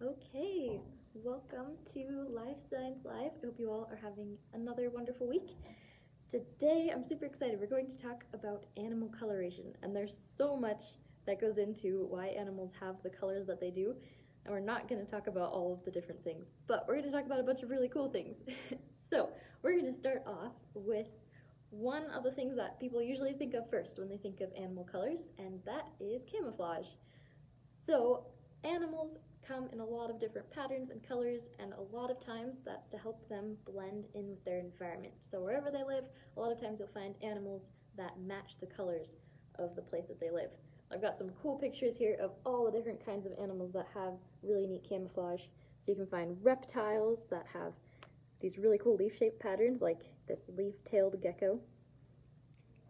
Okay, welcome to Life Science Live. I hope you all are having another wonderful week. Today, I'm super excited. We're going to talk about animal coloration, and there's so much that goes into why animals have the colors that they do, and we're not going to talk about all of the different things, but we're going to talk about a bunch of really cool things. So, we're going to start off with one of the things that people usually think of first when they think of animal colors, and that is camouflage. So, animals come in a lot of different patterns and colors, and a lot of times that's to help them blend in with their environment. So wherever they live, a lot of times you'll find animals that match the colors of the place that they live. I've got some cool pictures here of all the different kinds of animals that have really neat camouflage. So you can find reptiles that have these really cool leaf-shaped patterns, like this leaf-tailed gecko.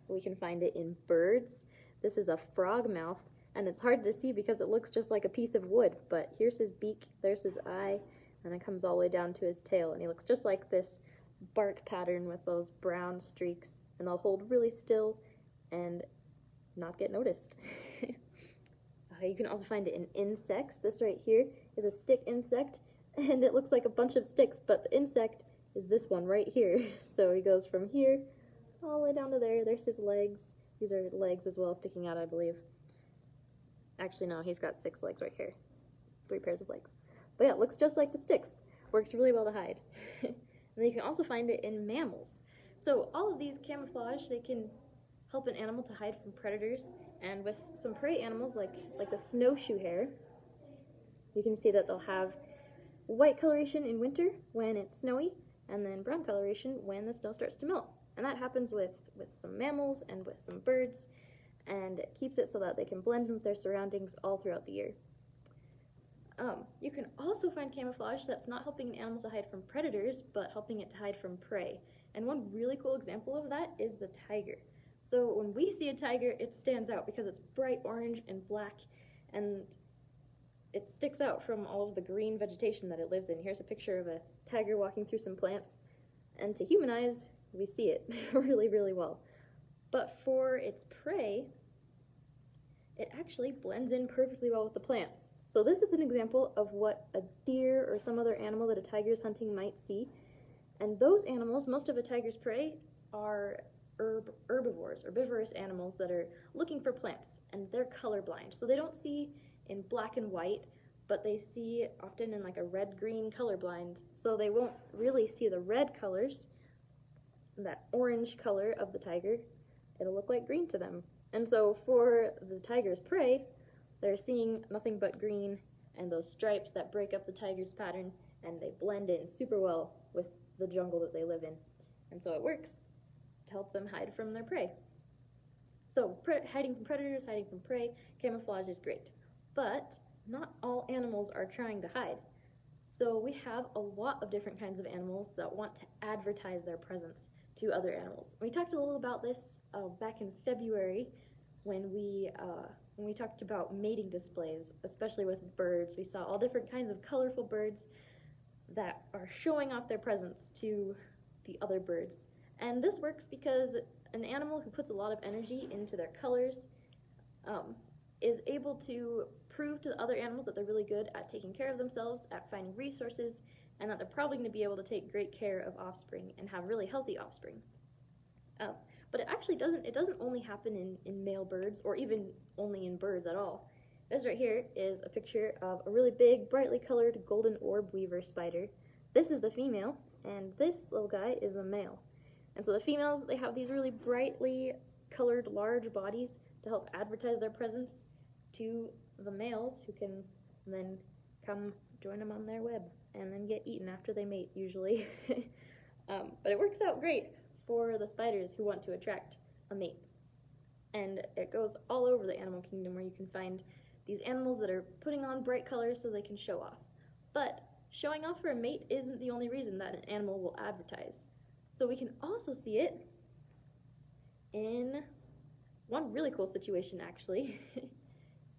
We can find it in birds. This is a frog mouth, and it's hard to see because it looks just like a piece of wood, but here's his beak, there's his eye, and it comes all the way down to his tail, and he looks just like this bark pattern with those brown streaks, and they'll hold really still and not get noticed. You can also find it in insects. This right here is a stick insect, and it looks like a bunch of sticks, but the insect is this one right here. So he goes from here all the way down to there. There's his legs. These are legs as well sticking out, I believe. Actually, no, he's got 6 legs right here. 3 pairs of legs. But yeah, it looks just like the sticks. Works really well to hide. And then you can also find it in mammals. So all of these camouflage, they can help an animal to hide from predators. And with some prey animals, like the snowshoe hare, you can see that they'll have white coloration in winter when it's snowy, and then brown coloration when the snow starts to melt. And that happens with some mammals and with some birds, and it keeps it so that they can blend in with their surroundings all throughout the year. You can also find camouflage that's not helping an animal to hide from predators, but helping it to hide from prey. And one really cool example of that is the tiger. So when we see a tiger, it stands out because it's bright orange and black, and it sticks out from all of the green vegetation that it lives in. Here's a picture of a tiger walking through some plants, and to human eyes, we see it really, really well. But for its prey, it actually blends in perfectly well with the plants. So this is an example of what a deer or some other animal that a tiger is hunting might see. And those animals, most of a tiger's prey, are herbivores, herbivorous animals that are looking for plants, and they're colorblind. So they don't see in black and white, but they see often in like a red-green colorblind. So they won't really see the red colors, that orange color of the tiger. It'll look like green to them. And so for the tiger's prey, they're seeing nothing but green and those stripes that break up the tiger's pattern, and they blend in super well with the jungle that they live in. And so it works to help them hide from their prey. So hiding from predators, hiding from prey, camouflage is great. But not all animals are trying to hide. So we have a lot of different kinds of animals that want to advertise their presence to other animals. We talked a little about this back in February when we talked about mating displays, especially with birds. We saw all different kinds of colorful birds that are showing off their presence to the other birds. And this works because an animal who puts a lot of energy into their colors is able to prove to the other animals that they're really good at taking care of themselves, at finding resources, and that they're probably going to be able to take great care of offspring and have really healthy offspring. But it actually doesn't only happen in male birds, or even only in birds at all. This right here is a picture of a really big, brightly colored golden orb weaver spider. This is the female, and this little guy is the male. And so the females, they have these really brightly colored large bodies to help advertise their presence to the males, who can then come join them on their web and then get eaten after they mate, usually. But it works out great for the spiders who want to attract a mate. And it goes all over the animal kingdom, where you can find these animals that are putting on bright colors so they can show off. But showing off for a mate isn't the only reason that an animal will advertise. So we can also see it in one really cool situation, actually,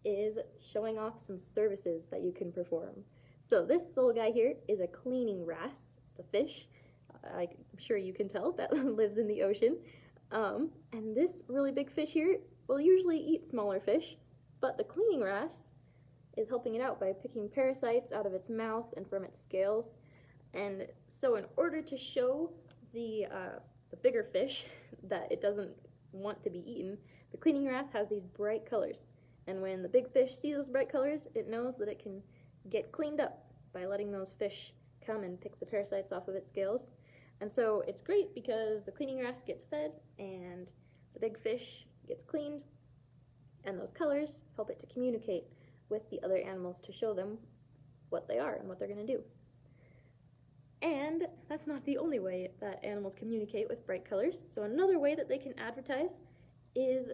is showing off some services that you can perform. So this little guy here is a cleaning wrasse. It's a fish. I'm sure you can tell that lives in the ocean. And this really big fish here will usually eat smaller fish, but the cleaning wrasse is helping it out by picking parasites out of its mouth and from its scales. And so in order to show the bigger fish that it doesn't want to be eaten, the cleaning wrasse has these bright colors. And when the big fish sees those bright colors, it knows that it can get cleaned up by letting those fish come and pick the parasites off of its scales. And so it's great because the cleaning wrasse gets fed and the big fish gets cleaned, and those colors help it to communicate with the other animals to show them what they are and what they're going to do. And that's not the only way that animals communicate with bright colors. So another way that they can advertise is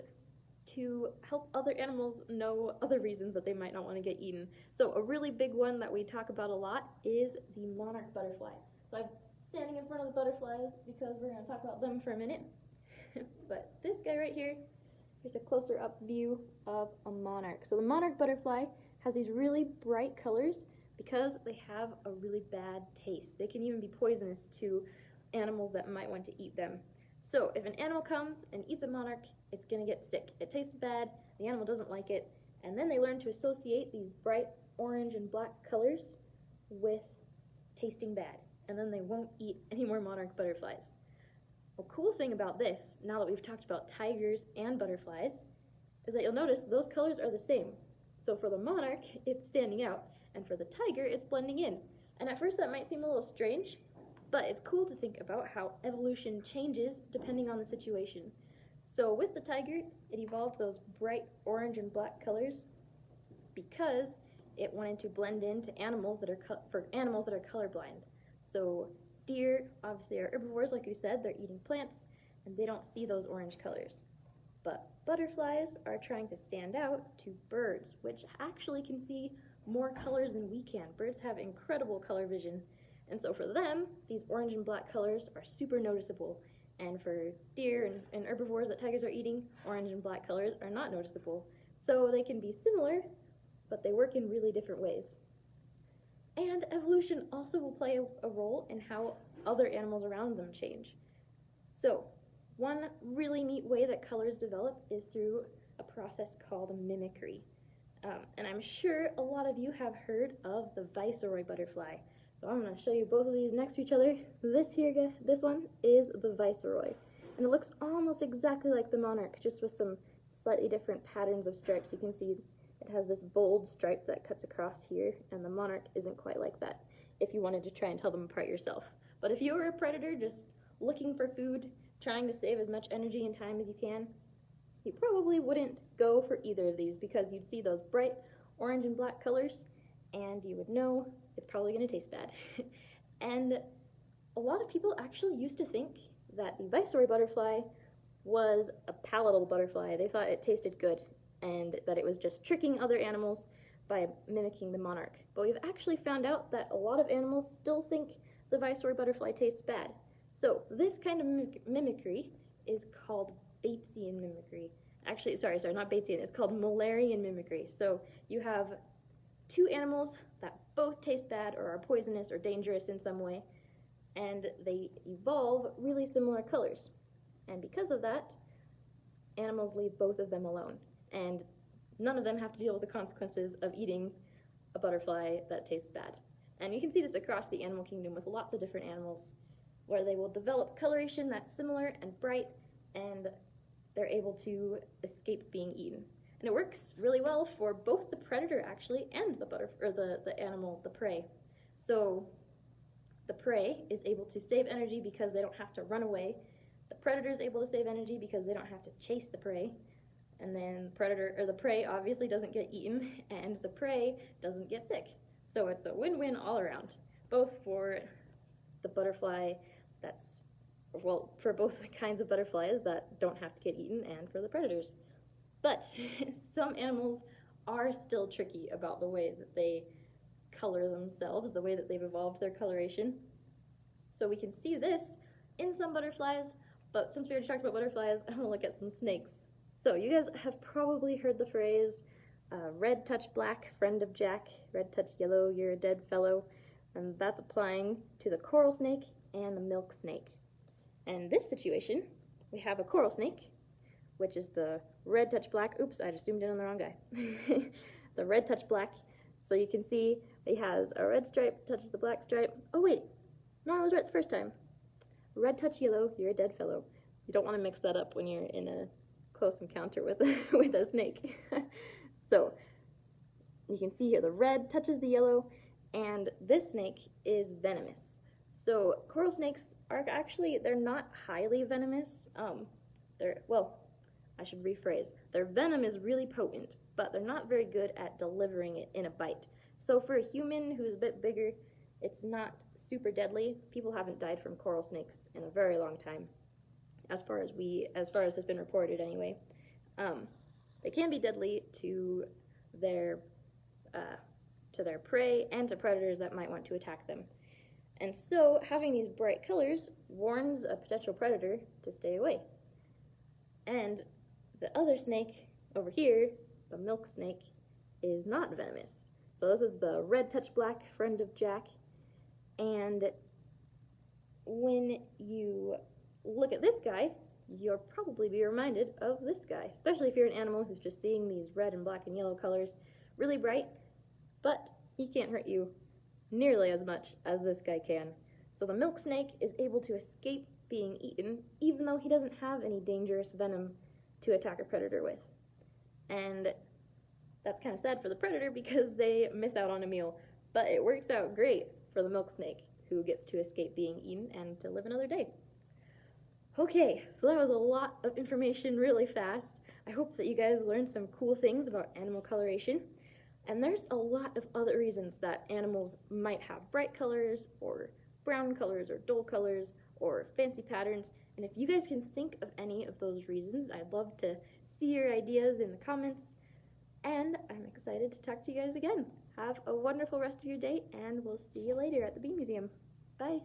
to help other animals know other reasons that they might not want to get eaten. So a really big one that we talk about a lot is the monarch butterfly. So I'm standing in front of the butterflies because we're going to talk about them for a minute. But this guy right here, here's a closer up view of a monarch. So the monarch butterfly has these really bright colors because they have a really bad taste. They can even be poisonous to animals that might want to eat them. So if an animal comes and eats a monarch, it's going to get sick. It tastes bad, the animal doesn't like it, and then they learn to associate these bright orange and black colors with tasting bad, and then they won't eat any more monarch butterflies. A cool thing about this, now that we've talked about tigers and butterflies, is that you'll notice those colors are the same. So for the monarch, it's standing out, and for the tiger, it's blending in. And at first that might seem a little strange, but it's cool to think about how evolution changes depending on the situation. So with the tiger, it evolved those bright orange and black colors because it wanted to blend into animals that are colorblind. So deer obviously are herbivores, like we said, they're eating plants, and they don't see those orange colors. But butterflies are trying to stand out to birds, which actually can see more colors than we can. Birds have incredible color vision, and so for them, these orange and black colors are super noticeable. And for deer and herbivores that tigers are eating, orange and black colors are not noticeable. So they can be similar, but they work in really different ways. And evolution also will play a role in how other animals around them change. So one really neat way that colors develop is through a process called mimicry. And I'm sure a lot of you have heard of the viceroy butterfly. So I'm going to show you both of these next to each other. This one is the viceroy. And it looks almost exactly like the monarch, just with some slightly different patterns of stripes. You can see it has this bold stripe that cuts across here, and the monarch isn't quite like that, if you wanted to try and tell them apart yourself. But if you were a predator just looking for food, trying to save as much energy and time as you can, you probably wouldn't go for either of these because you'd see those bright orange and black colors, and you would know it's probably going to taste bad. And a lot of people actually used to think that the viceroy butterfly was a palatable butterfly. They thought it tasted good and that it was just tricking other animals by mimicking the monarch. But we've actually found out that a lot of animals still think the viceroy butterfly tastes bad. So this kind of mimicry is called Batesian mimicry. Actually, sorry, not Batesian, it's called Mullerian mimicry. So you have two animals that both taste bad or are poisonous or dangerous in some way, and they evolve really similar colors. And because of that, animals leave both of them alone, and none of them have to deal with the consequences of eating a butterfly that tastes bad. And you can see this across the animal kingdom with lots of different animals, where they will develop coloration that's similar and bright, and they're able to escape being eaten. And it works really well for both the predator, actually, and the animal, the prey. So the prey is able to save energy because they don't have to run away. The predator is able to save energy because they don't have to chase the prey. And then the prey obviously doesn't get eaten, and the prey doesn't get sick. So it's a win-win all around, both for the butterfly for both kinds of butterflies that don't have to get eaten and for the predators. But some animals are still tricky about the way that they color themselves, the way that they've evolved their coloration. So we can see this in some butterflies, but since we already talked about butterflies, I want to look at some snakes. So you guys have probably heard the phrase, red touch black, friend of Jack, red touch yellow, you're a dead fellow. And that's applying to the coral snake and the milk snake. And in this situation, we have a coral snake, which is the red touch black. Oops, I just zoomed in on the wrong guy. The red touch black So you can see he has a red stripe, touches the black stripe. Oh wait, no, I was right the first time. Red touch yellow, you're a dead fellow. You don't want to mix that up when you're in a close encounter with with a snake. So you can see here the red touches the yellow, and this snake is venomous. So coral snakes are actually, they're not highly venomous. Well, I should rephrase. Their venom is really potent, but they're not very good at delivering it in a bite. So for a human who's a bit bigger, it's not super deadly. People haven't died from coral snakes in a very long time, as far as has been reported anyway. They can be deadly to their prey and to predators that might want to attack them. And so having these bright colors warns a potential predator to stay away. And the other snake over here, the milk snake, is not venomous. So this is the red touch black friend of Jack. And when you look at this guy, you'll probably be reminded of this guy, especially if you're an animal who's just seeing these red and black and yellow colors really bright, but he can't hurt you nearly as much as this guy can. So the milk snake is able to escape being eaten even though he doesn't have any dangerous venom to attack a predator with. And that's kind of sad for the predator because they miss out on a meal, but it works out great for the milk snake who gets to escape being eaten and to live another day. Okay, so that was a lot of information really fast. I hope that you guys learned some cool things about animal coloration. And there's a lot of other reasons that animals might have bright colors or brown colors or dull colors or fancy patterns. And if you guys can think of any of those reasons, I'd love to see your ideas in the comments. And I'm excited to talk to you guys again. Have a wonderful rest of your day, and we'll see you later at the Bee Museum. Bye.